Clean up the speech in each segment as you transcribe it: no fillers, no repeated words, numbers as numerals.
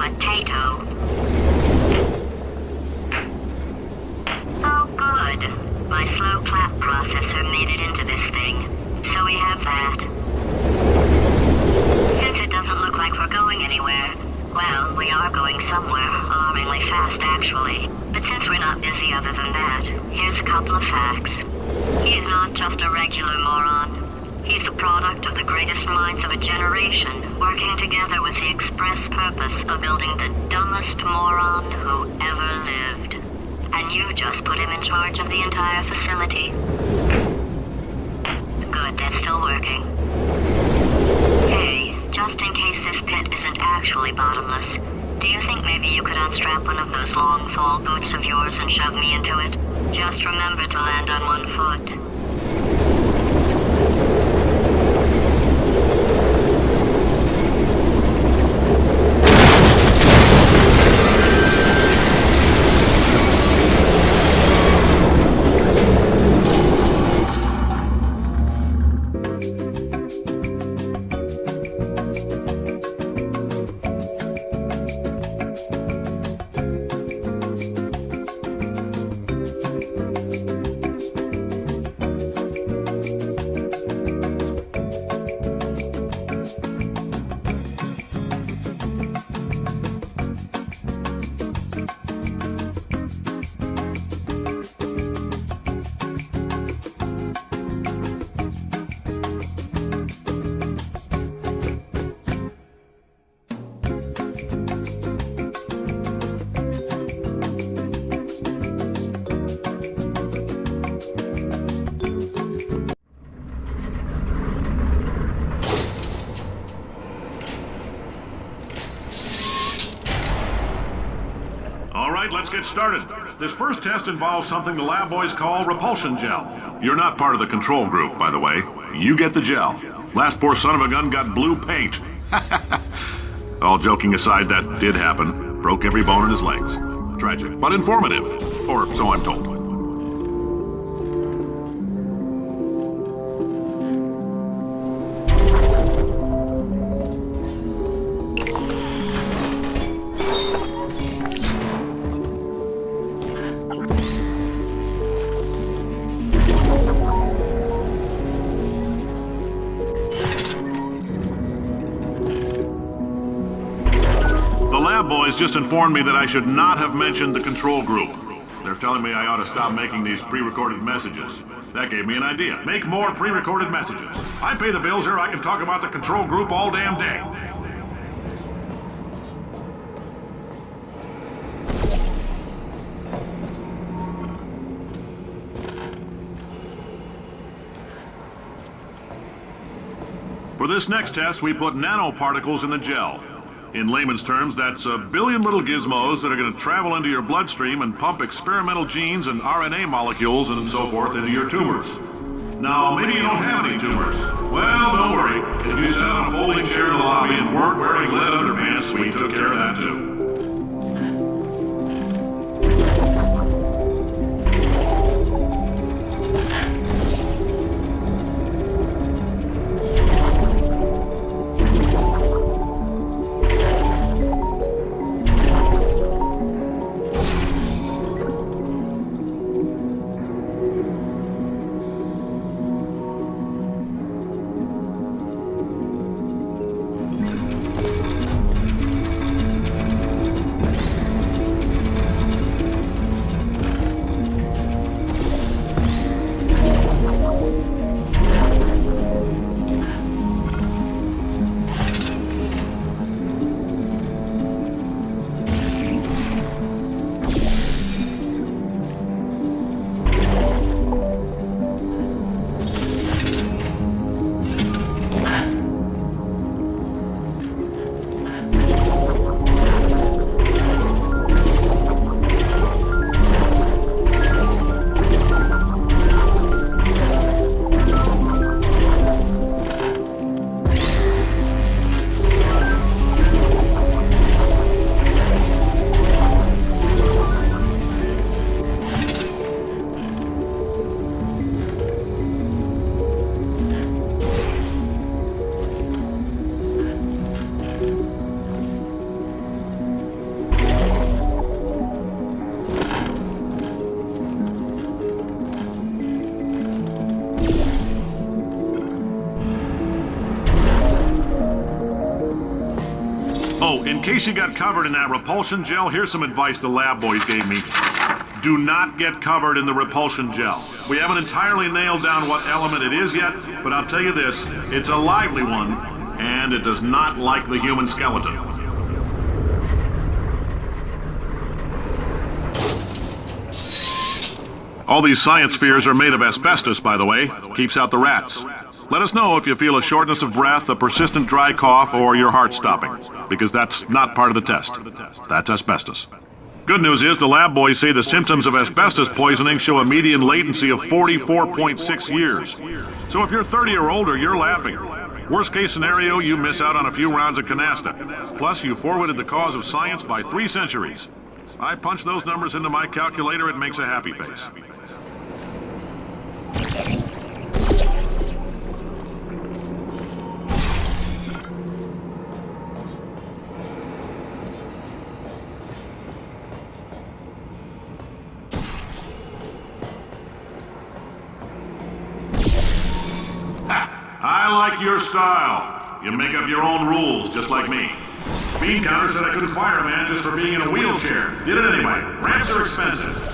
potato. Oh, good. My slow clap processor made it into this thing, so we have that. Since it doesn't look like we're going anywhere, well, we are going somewhere, alarmingly fast actually. But since we're not busy other than that, here's a couple of facts. He's not just a regular moron. He's the product of the greatest minds of a generation, working together with the express purpose of building the dumbest moron who ever lived. And you just put him in charge of the entire facility. Good, that's still working. Hey, just in case this pit isn't actually bottomless, do you think maybe you could unstrap one of those long fall boots of yours and shove me into it? Just remember to land on one foot. Let's get started. This first test involves something the lab boys call repulsion gel. You're not part of the control group, by the way. You get the gel. Last poor son of a gun got blue paint. All joking aside, that did happen. Broke every bone in his legs. Tragic, but informative. Or so I'm told. Boys just informed me that I should not have mentioned the control group. They're telling me I ought to stop making these pre-recorded messages. That gave me an idea. Make more pre-recorded messages. I pay the bills here, I can talk about the control group all damn day. For this next test, we put nanoparticles in the gel. In layman's terms, that's a billion little gizmos that are going to travel into your bloodstream and pump experimental genes and RNA molecules and so forth into your tumors. Now, maybe you don't have any tumors. Well, don't worry. If you sat on a folding chair in the lobby and weren't wearing lead underpants, we took care of that too. In case you got covered in that repulsion gel, here's some advice the lab boys gave me. Do not get covered in the repulsion gel. We haven't entirely nailed down what element it is yet, but I'll tell you this, it's a lively one, and it does not like the human skeleton. All these science spheres are made of asbestos, by the way. Keeps out the rats. Let us know if you feel a shortness of breath, a persistent dry cough, or your heart stopping, because that's not part of the test. That's asbestos. Good news is the lab boys say the symptoms of asbestos poisoning show a median latency of 44.6 years. So if you're 30 or older, you're laughing. Worst case scenario, you miss out on a few rounds of canasta. Plus, you forwarded the cause of science by 3 centuries. I punch those numbers into my calculator, it makes a happy face. I like your style. You make up your own rules, just like me. Bean Counter said I couldn't fire a man just for being in a wheelchair. Did it anyway. Ramps are expensive.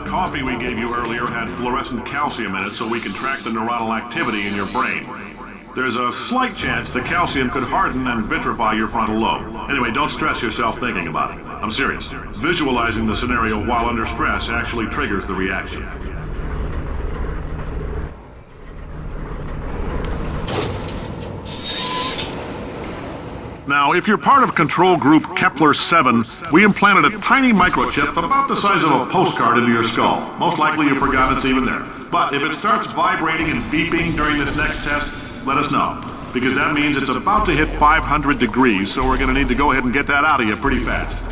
Coffee we gave you earlier had fluorescent calcium in it so we can track the neuronal activity in your brain. There's a slight chance the calcium could harden and vitrify your frontal lobe. Anyway, don't stress yourself thinking about it. I'm serious. Visualizing the scenario while under stress actually triggers the reaction. Now, if you're part of Control Group Kepler-7, we implanted a tiny microchip about the size of a postcard into your skull. Most likely you've forgotten it's even there. But if it starts vibrating and beeping during this next test, let us know. Because that means it's about to hit 500 degrees, so we're going to need to go ahead and get that out of you pretty fast.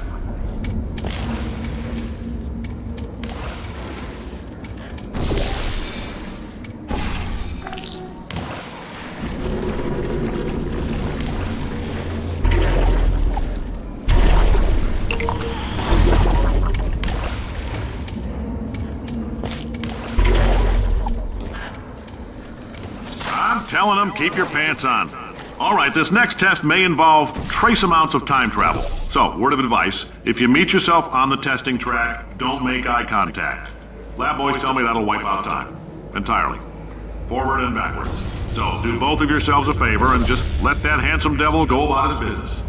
Telling them, keep your pants on. All right, this next test may involve trace amounts of time travel. So, word of advice, if you meet yourself on the testing track, don't make eye contact. Lab boys tell me that'll wipe out time. Entirely. Forward and backwards. So, do both of yourselves a favor and just let that handsome devil go about his business.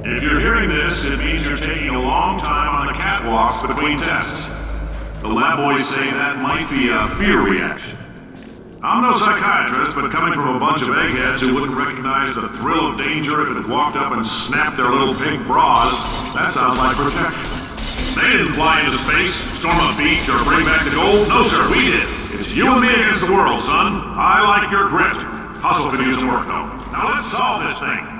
If you're hearing this, it means you're taking a long time on the catwalks between tests. The lab boys say that might be a fear reaction. I'm no psychiatrist, but coming from a bunch of eggheads who wouldn't recognize the thrill of danger if it had walked up and snapped their little pink bras, that sounds like protection. They didn't fly into space, storm a beach, or bring back the gold. No, sir, we did. It's you and me against the world, son. I like your grit. Hustle could use some work, though. Now let's solve this thing.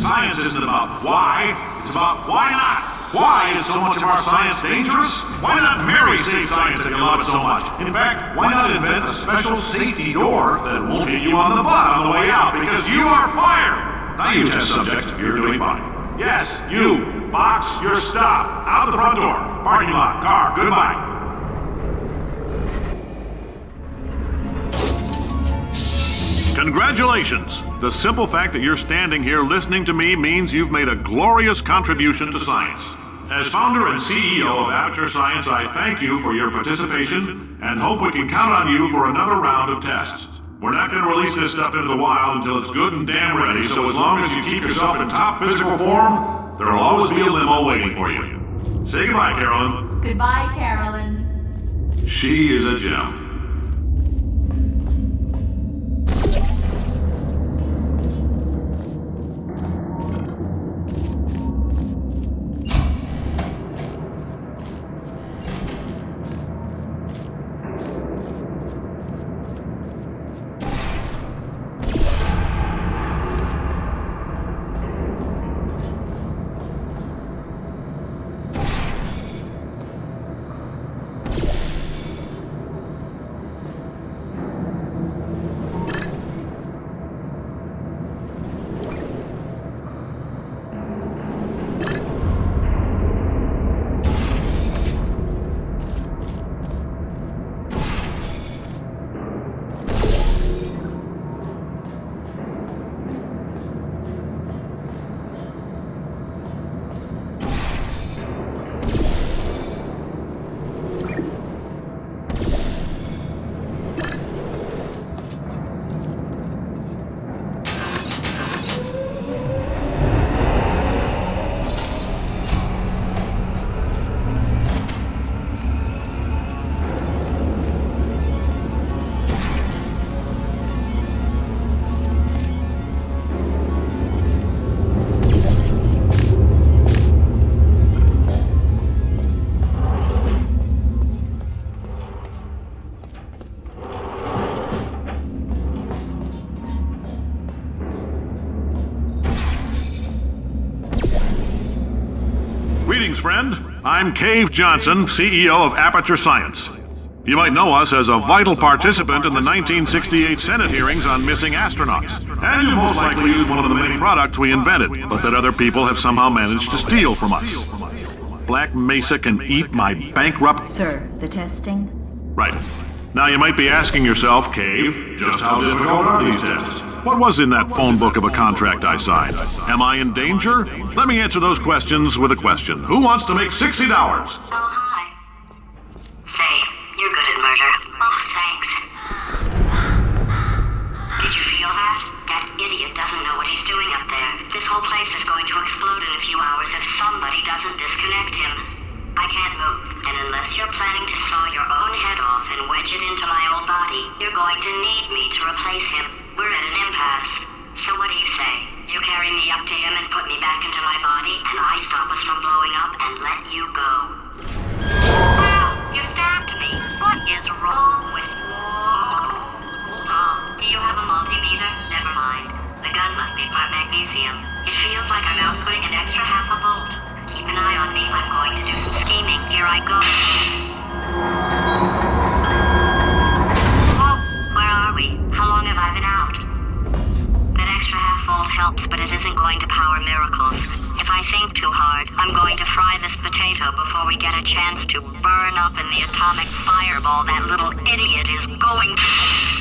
Science isn't about why, it's about why not. Why is so much of our science dangerous? Why not Mary save science if you love it so much? In fact, why not invent a special safety door that won't hit you on the butt on the way out because you are fired? Now you test subject, you're doing fine. Yes, you, box your stuff, out the front door, parking lot, car, goodbye. Congratulations! The simple fact that you're standing here listening to me means you've made a glorious contribution to science. As founder and CEO of Aperture Science, I thank you for your participation and hope we can count on you for another round of tests. We're not going to release this stuff into the wild until it's good and damn ready, so as long as you keep yourself in top physical form, there'll always be a limo waiting for you. Say goodbye, Carolyn. Goodbye, Carolyn. She is a gem. Greetings, friend. I'm Cave Johnson, CEO of Aperture Science. You might know us as a vital participant in the 1968 Senate hearings on missing astronauts. And you most likely used one of the many products we invented, but that other people have somehow managed to steal from us. Black Mesa can eat my bankrupt... Sir, the testing? Right. Now you might be asking yourself, Cave, just how difficult are these tests? What was in that phone book of a contract I signed? Am I in danger? Let me answer those questions with a question. Who wants to make $60? Oh, hi. Say, you're good at murder. Oh, thanks. Did you feel that? That idiot doesn't know what he's doing up there. This whole place is going to explode in a few hours if somebody doesn't disconnect him. I can't move, and unless you're planning to saw your own head off and wedge it into my old body, you're going to need me to replace him. We're at an impasse. So what do you say? You carry me up to him and put me back into my body, and I stop us from blowing up and let you go. Wow, you stabbed me. What is wrong with you? Hold on. Do you have a multimeter? Never mind. The gun must be part magnesium. It feels like I'm outputting an extra half a volt. Keep an eye on me. I'm going to do some scheming. Here I go. Whoa, where are we? How long have I been out? That extra half-volt helps, but it isn't going to power miracles. If I think too hard, I'm going to fry this potato before we get a chance to burn up in the atomic fireball that little idiot is going to...